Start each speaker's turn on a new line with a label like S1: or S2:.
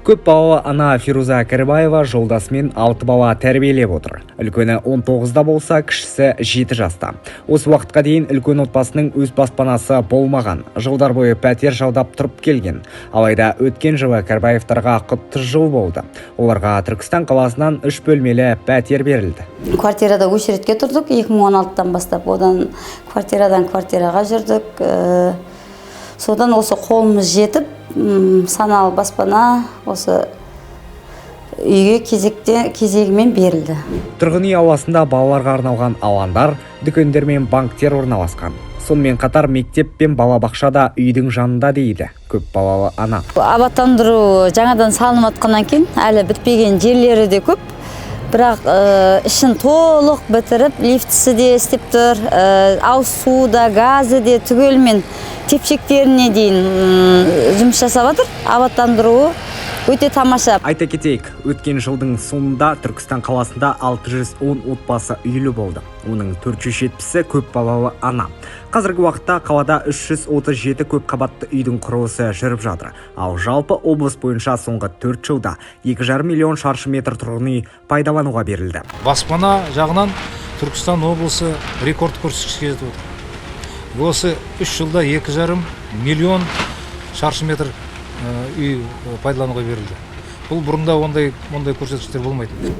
S1: Көп балалы ана Фируза Кәрібаева жолдасымен 6 бала тәрбиелеп отыр. Үлкені 19-да болса, кішісі 7 жаста. Осы уақытқа дейін үлкен отбасының өз баспанасы болмаған. Жылдар бойы пәтер жалдап тұрып келген. Алайда өткен жылы Кәрібаевтарға құтты жыл болды. Оларға Түркістан қаласынан 3 бөлмелі пәтер берілді.
S2: Квартирада очередке тұрдық 2016-тан бастап. Одан квартирадан квартираға жүрдік. Содан осы қолымыз жетіп, саналы баспана осы үйге кезегімен берілді.
S1: Тұрғын үй ауласында балаларға арналған алаңдар, дүкендер мен банктер орналасқан. Сонымен қатар мектеп пен балабақшада үйдің жанында дейді көп балалы ана.
S2: Абаттандыру жаңадан салынып жатқаннан кейін әлі бітпеген жерлері де көп. Бірақ ішін толық бітіріп, лифтісі де істеп тұр, ауыз су да, газы де түгелмен тепшектеріне дейін жұмыс жасап жатыр. Абаттандыруы өте тамаша.
S1: Айта кетейік, өткен жылдың соңында Түркістан қаласында 610 отбасы үйлі болды. Оның 470-і көп балалы ана. Қазіргі уақытта қалада 337 көп қабатты үйдің құрылысы жүріп жатыр. Ал жалпы облыс бойынша соңғы 4 жылда 2,5 миллион шаршы метр тұрғын үй пайдалануға берілді.
S3: Баспана жағынан Түркістан облысы рекорд көрсеткішке жетіп отыр. Осы 3 жылда 2,5 миллион шаршы метр үй пайдалануға берілді. Бұл бұрында ондай көрсеткіштер болмайды.